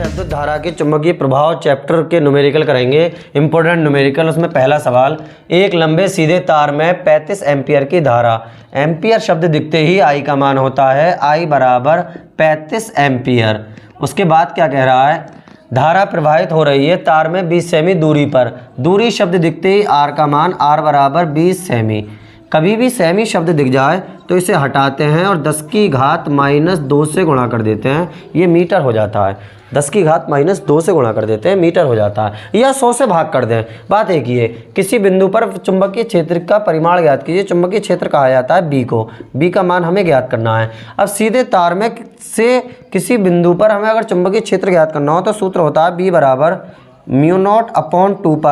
विद्युत धारा के चुंबकीय प्रभाव चैप्टर के न्यूमेरिकल करेंगे। इंपॉर्टेंट न्यूमेरिकल, उसमें पहला सवाल, एक लंबे सीधे तार में 35 एम्पियर की धारा, एम्पियर शब्द दिखते ही आई का मान होता है आई बराबर 35 एम्पियर। उसके बाद क्या कह रहा है, धारा प्रवाहित हो रही है तार में 20 सेमी दूरी पर, दूरी शब्द दिखते ही आर का मान आर बराबर 20 सेमी। कभी भी सेमी शब्द दिख जाए तो इसे हटाते हैं और 10 की घात -2 से गुणा कर देते हैं, ये मीटर हो जाता है। 10 की घात -2 से गुणा कर देते हैं, मीटर हो जाता है, या 100 से भाग कर दें। बात एक ही है, किसी बिंदु पर चुंबकीय क्षेत्र का परिमाण ज्ञात कीजिए। चुंबकीय क्षेत्र कहा जाता है बी को, बी का मान हमें ज्ञात करना है। अब सीधे तार में से किसी बिंदु पर हमें अगर चुंबकीय क्षेत्र ज्ञात करना हो तो सूत्र होता है बी बराबर μ0/2π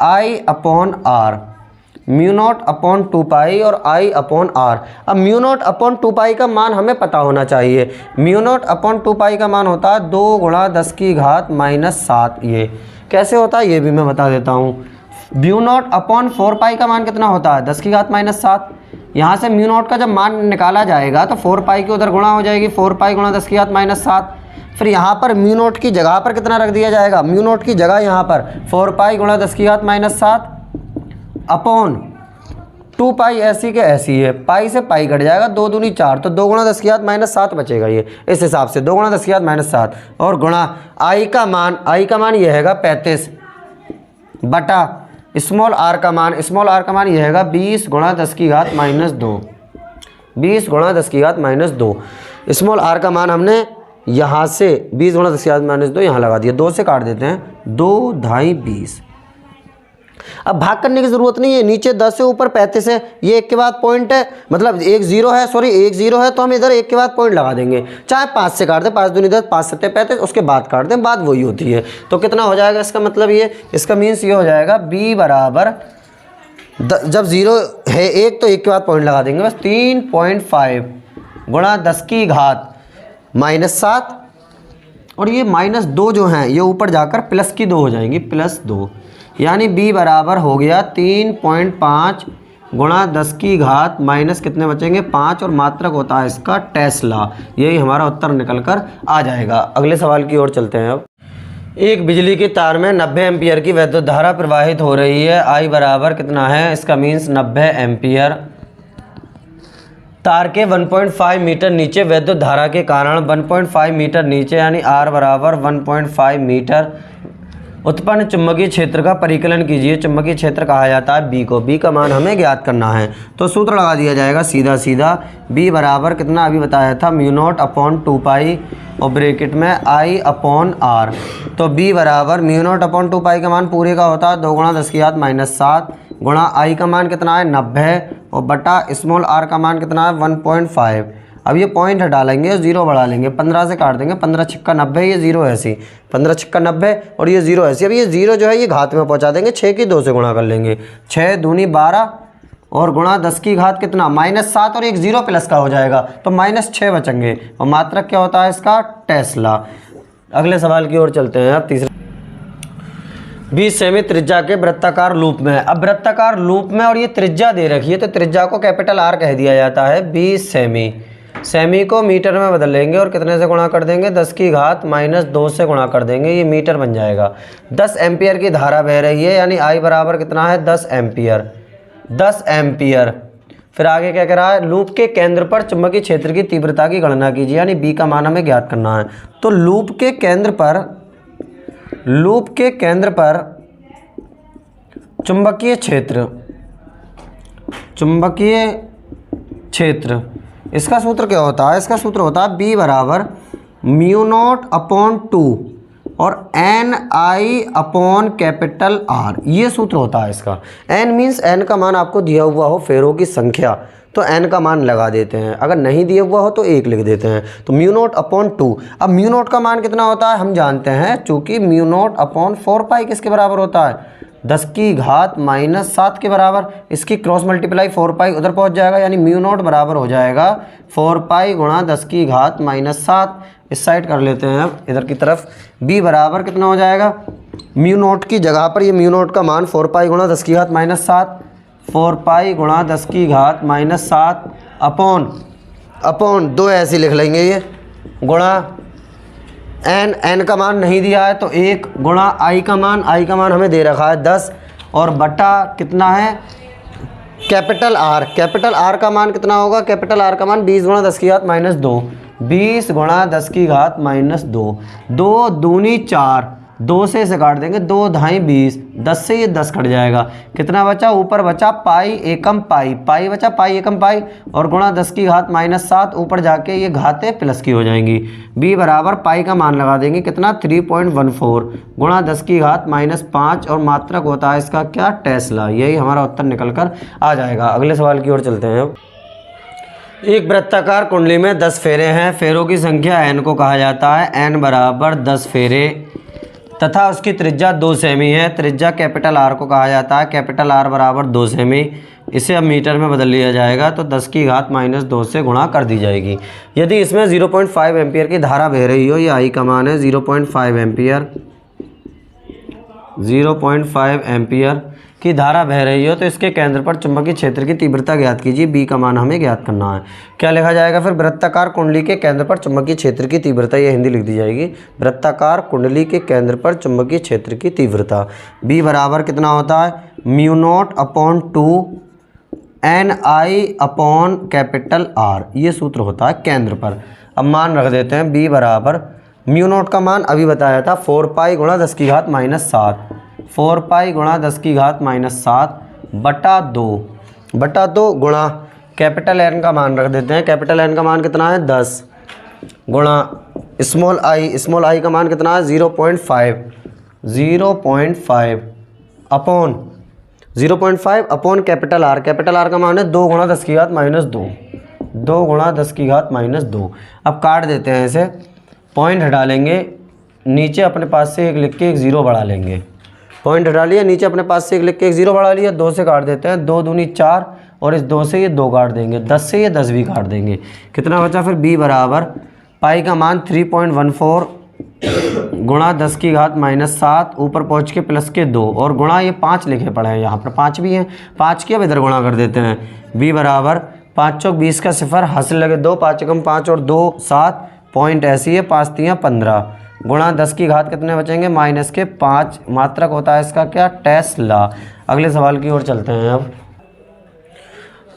I/r, μ0/2π और I/r। अब μ0/2π का मान हमें पता होना चाहिए। μ0/2π का मान होता है 2 × 10 की घात -7। ये कैसे होता है ये भी मैं बता देता हूँ। μ0/4π का मान कितना होता है 10 की घात -7। यहाँ से μ0 का जब मान निकाला जाएगा तो 4π की उधर गुणा हो जाएगी, 4π × 10 की घात -7। फिर यहाँ पर μ0 की जगह पर कितना रख दिया जाएगा, μ0 की जगह यहाँ पर 4π × 10 की घात -7 अपॉन 2π ऐसी के ऐसी है, पाई से पाई कट जाएगा, 2 दूनी 4, तो 2 × 10 की घात -7 बचेगा। ये इस हिसाब से 2 × 10 की घात -7 और गुणा आई का मान ये हैगा 35 बटा स्मॉल आर का मान ये हैगा 20 × 10 की घात -2, 20 × 10 की घात -2। स्मॉल आर का मान हमने यहाँ से 20 × 10 की घात -2 यहाँ लगा दिया, 2 से काट देते हैं, 2 ढाई 20। अब भाग करने की ज़रूरत नहीं है, नीचे 10 से ऊपर 35 है, ये एक के बाद पॉइंट है, मतलब एक जीरो है तो हम इधर एक के बाद पॉइंट लगा देंगे। चाहे 5 से काट दें, 5 दूनी 10, 5 सत्ते 35, उसके बाद काट दें, बात वही होती है। तो कितना हो जाएगा इसका मतलब ये, इसका मीन्स ये हो जाएगा बी बराबर जब जीरो है एक तो एक के बाद पॉइंट लगा देंगे बस, 3.5 × 10 की घात -7 और ये -2 जो हैं ये ऊपर जाकर प्लस की 2 हो जाएंगी, +2, यानी b बराबर हो गया 3.5 × 10 की घात माइनस कितने बचेंगे 5 और मात्रक होता है इसका टेस्ला। यही हमारा उत्तर निकल कर आ जाएगा। अगले सवाल की ओर चलते हैं। अब एक बिजली के तार में 90 एम्पियर की विद्युत धारा प्रवाहित हो रही है, I बराबर कितना है, इसका मीन्स 90 एम्पियर। तार के 1.5 मीटर नीचे विद्युत धारा के कारण 1.5 मीटर नीचे यानी R बराबर 1.5 मीटर उत्पन्न चुंबकीय क्षेत्र का परिकलन कीजिए। चुंबकीय क्षेत्र कहा जाता है बी को, बी का मान हमें ज्ञात करना है। तो सूत्र लगा दिया जाएगा सीधा सीधा, बी बराबर कितना अभी बताया था μ0/2π और ब्रैकेट में I/r। तो बी बराबर μ0/2π का मान पूरे का होता है 2 × 10 की घात -7 गुणा I का मान कितना है 90 और बटा स्मॉल r का मान कितना है 1.5। अब ये पॉइंट हटा लेंगे, जीरो बढ़ा लेंगे, 15 से काट देंगे, 15 × 90, ये जीरो ऐसी, 15 × 90 और ये जीरो ऐसी। अब ये जीरो जो है ये घात में पहुंचा देंगे, 6 की 2 से गुणा कर लेंगे, 6 दूनी 12 और गुणा 10 की घात कितना -7 और एक जीरो प्लस का हो जाएगा तो -6 बचेंगे और मात्रक क्या होता है इसका टेस्ला। अगले सवाल की ओर चलते हैं। अब तीसरा, 20 सेमी त्रिज्या के वृत्ताकार लूप में। अब वृत्ताकार लूप में और ये त्रिज्या दे रखी है तो त्रिज्या को कैपिटल R कह दिया जाता है। 20 सेमी को मीटर में बदल लेंगे और कितने से गुणा कर देंगे 10 की घात -2 से गुणा कर देंगे, ये मीटर बन जाएगा। 10 एम्पियर की धारा बह रही है यानी I बराबर कितना है 10 एम्पियर। फिर आगे क्या कह रहा है, लूप के केंद्र पर चुंबकीय क्षेत्र की तीव्रता की गणना कीजिए, यानी B का मान हमें ज्ञात करना है। तो लूप के केंद्र पर चुंबकीय क्षेत्र इसका सूत्र क्या होता है, इसका सूत्र होता है B बराबर μ0/2 और NI/R, ये सूत्र होता है इसका। N मीन्स N का मान आपको दिया हुआ हो फेरों की संख्या तो N का मान लगा देते हैं, अगर नहीं दिया हुआ हो तो 1 लिख देते हैं। तो μ0/2, अब μ0 का मान कितना होता है हम जानते हैं, चूँकि μ0/4π किसके बराबर होता है 10 की घात -7 के बराबर। इसकी क्रॉस मल्टीप्लाई 4π उधर पहुंच जाएगा, यानी μ0 बराबर हो जाएगा 4π × 10 की घात -7। इस साइड कर लेते हैं अब इधर की तरफ। b बराबर कितना हो जाएगा, μ0 की जगह पर ये μ0 का मान 4π × 10 की घात -7, 4π × 10 की घात -7 अपॉन 2 ऐसे लिख लेंगे ये, गुणा एन का मान नहीं दिया है तो 1 गुणा आई का मान हमें दे रखा है 10 और बटा कितना है कैपिटल आर का मान कितना होगा, कैपिटल आर का मान 20 गुणा 10 की घात माइनस 2, 20 गुणा 10 की घात माइनस 2, 2 दूनी 4, 2 से इसे काट देंगे, 2 ढाई 20, 10 से ये 10 कट जाएगा, कितना बचा, ऊपर बचा पाई एकम पाई बचा, पाई एकम पाई और गुणा 10 की घात माइनस 7, ऊपर जाके ये घातें प्लस की हो जाएंगी। b बराबर पाई का मान लगा देंगे कितना 3.14 गुणा 10 की घात माइनस 5 और मात्रक होता है इसका क्या, टेस्ला। यही हमारा उत्तर निकल कर आ जाएगा। अगले सवाल की ओर चलते हैं। अब एक वृत्ताकार कुंडली में 10 फेरे हैं, फेरों की संख्या n को कहा जाता है, n बराबर 10 फेरे तथा उसकी त्रिज्या 2 सेमी है। त्रिज्या कैपिटल आर को कहा जाता है, कैपिटल आर बराबर 2 सेमी। इसे अब मीटर में बदल लिया जाएगा तो 10 की घात माइनस 2 से गुणा कर दी जाएगी। यदि इसमें 0.5 एम्पियर की धारा बह रही हो, ये आई का मान है 0.5 एम्पियर, 0.5 एम्पियर की धारा बह रही हो तो इसके केंद्र पर चुंबकीय क्षेत्र की तीव्रता ज्ञात कीजिए। बी का मान हमें ज्ञात करना है। क्या लिखा जाएगा फिर, वृत्ताकार कुंडली के केंद्र पर चुंबकीय क्षेत्र की तीव्रता, ये हिंदी लिख दी जाएगी, वृत्ताकार कुंडली के केंद्र पर चुंबकीय क्षेत्र की तीव्रता। बी बराबर कितना होता है, μ0/2 Ni/कैपिटल R, ये सूत्र होता है केंद्र पर। अब मान रख देते हैं, बी बराबर μ0 का मान अभी बताया था 4 पाई गुणा 10 की घात माइनस 7, 4 पाई गुणा 10 की घात माइनस 7 बटा 2 गुणा कैपिटल N का मान रख देते हैं, कैपिटल N का मान कितना है 10 गुणा स्मॉल आई का मान कितना है 0.5 अपॉन कैपिटल R का मान है 2 गुणा 10 की घात माइनस 2, 2 गुणा 10 की घात माइनस 2। अब काट देते हैं इसे, पॉइंट हटा लेंगे, नीचे अपने पास से एक लिख के एक 0 बढ़ा लेंगे, पॉइंट हटा लिया, नीचे अपने पास से एक लिख के एक 0 बढ़ा लिया, 2 से काट देते हैं, 2 दूनी 4 और इस 2 से ये 2 काट देंगे, 10 से ये 10 भी काट देंगे, कितना बचा फिर, b बराबर पाई का मान 3.14 गुणा 10 की घात माइनस 7, ऊपर पहुँच के प्लस के 2 और गुणा ये 5 लिखे पड़े हैं, यहाँ पर 5 भी हैं, 5 की अब इधर गुणा कर देते हैं। b बराबर 5 चौक 20 का सिफर, हासिल लगे 2, 5 एकम 5 और 2 7, पॉइंट ऐसी है, 5 3 15 गुणा 10 की घात कितने बचेंगे माइनस के 5, मात्रक होता है इसका क्या, टेस्ला। अगले सवाल की ओर चलते हैं। अब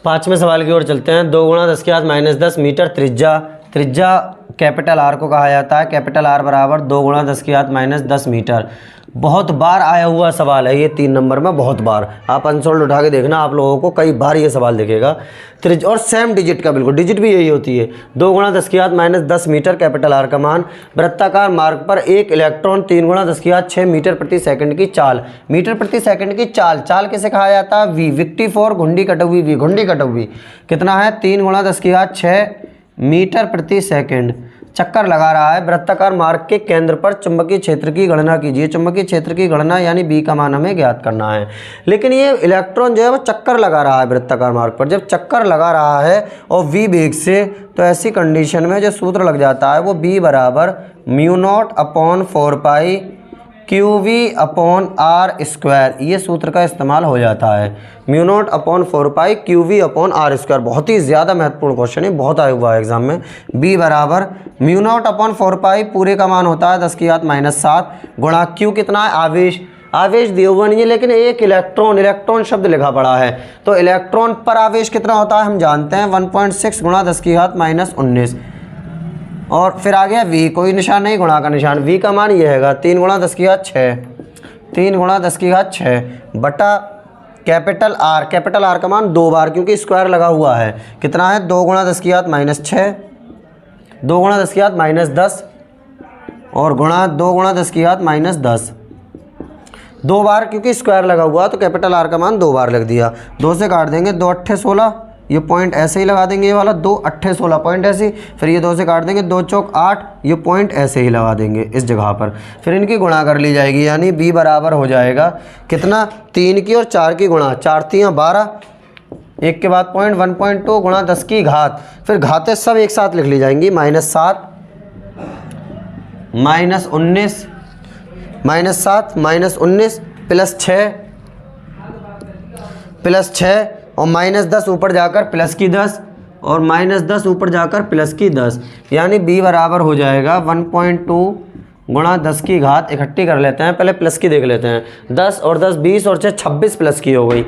5वें सवाल की ओर चलते हैं। 2 गुणा 10 की घात माइनस 10 मीटर त्रिज्या कैपिटल आर को कहा जाता है, कैपिटल आर बराबर 2 गुणा 10 की घात माइनस 10 मीटर। बहुत बार आया हुआ सवाल है ये, 3 नंबर में बहुत बार, आप अनसोल्ड उठा के देखना, आप लोगों को कई बार ये सवाल दिखेगा। त्रिज्या और सेम डिजिट का, बिल्कुल डिजिट भी यही होती है, 2 गुणा 10 की घात माइनस 10 मीटर कैपिटल आर का मान। वृत्ताकार मार्ग पर एक इलेक्ट्रॉन 3 गुणा 10 की घात 6 मीटर प्रति सेकंड की चाल, मीटर प्रति सेकंड की चाल किसे कहा जाता है, वी, विक्टी फॉर घुंडी कटौवी वी, घुंडी कटौवी कितना है 3 गुणा 10 की घात 6 मीटर प्रति सेकंड, चक्कर लगा रहा है। वृत्ताकार मार्ग के केंद्र पर चुंबकीय क्षेत्र की गणना कीजिए। चुंबकीय क्षेत्र की गणना यानी बी का मान हमें ज्ञात करना है। लेकिन ये इलेक्ट्रॉन जो है वो चक्कर लगा रहा है वृत्ताकार मार्ग पर, जब चक्कर लगा रहा है और वी वेग से, तो ऐसी कंडीशन में जो सूत्र लग जाता है वो बी बराबर μ0/4 QV अपॉन R स्क्वायर, ये सूत्र का इस्तेमाल हो जाता है। μ0/4 QV अपॉन R स्क्वायर, बहुत ही ज़्यादा महत्वपूर्ण क्वेश्चन है, बहुत आया हुआ है एग्जाम में। B बराबर μ0/4 पूरे का मान होता है 10 की घात माइनस 7 गुणा Q कितना है, आवेश दिया हुआ नहीं है, लेकिन एक इलेक्ट्रॉन शब्द लिखा पड़ा है, तो इलेक्ट्रॉन पर आवेश कितना होता है हम जानते हैं 1.6 गुणा 10 की घात माइनस 19 और फिर आ गया v, कोई निशान नहीं, गुणा का निशान, v का मान ये हैगा 3 गुणा 10 की घात 6, 3 गुणा 10 की घात 6 बटा कैपिटल R का मान 2 बार, क्योंकि स्क्वायर लगा हुआ है, कितना है 2 गुणा 10 की घात माइनस 6, 2 गुणा 10 की घात माइनस 10 और गुणा 2 गुणा 10 की घात माइनस 10, 2 बार, क्योंकि स्क्वायर लगा हुआ तो कैपिटल R का मान 2 बार लिख दिया। 2 से काट देंगे, 2 8 16, ये पॉइंट ऐसे ही लगा देंगे, ये वाला 2 8 16 पॉइंट ऐसे ही, फिर ये 2 से काट देंगे, 2 चौक 8, ये पॉइंट ऐसे ही लगा देंगे इस जगह पर, फिर इनकी गुणा कर ली जाएगी, यानी b बराबर हो जाएगा कितना, 3 की और 4 की गुणा, 4 3 12, एक के बाद पॉइंट 1.2 गुणा 10 की घात, फिर घातें सब एक साथ लिख ली जाएंगी, -7 -19 -7 -19 +6 और -10 ऊपर जाकर प्लस की 10 और -10 ऊपर जाकर प्लस की 10, यानी b बराबर हो जाएगा 1.2 गुणा 10 की घात इकट्ठी कर लेते हैं, पहले प्लस की देख लेते हैं। 10 और 10 20 और 6 26 प्लस की हो गई,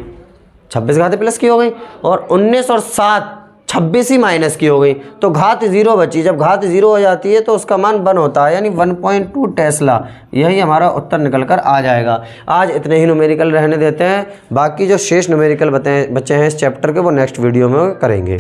26 घात प्लस की हो गई। और 19 और 7 26 ही माइनस की हो गई, तो घात 0 बची। जब घात 0 हो जाती है तो उसका मान 1 होता है, यानी 1.2 टेस्ला। यही हमारा उत्तर निकल कर आ जाएगा। आज इतने ही न्यूमेरिकल रहने देते हैं, बाकी जो शेष न्यूमेरिकल बचे हैं इस चैप्टर के वो नेक्स्ट वीडियो में करेंगे।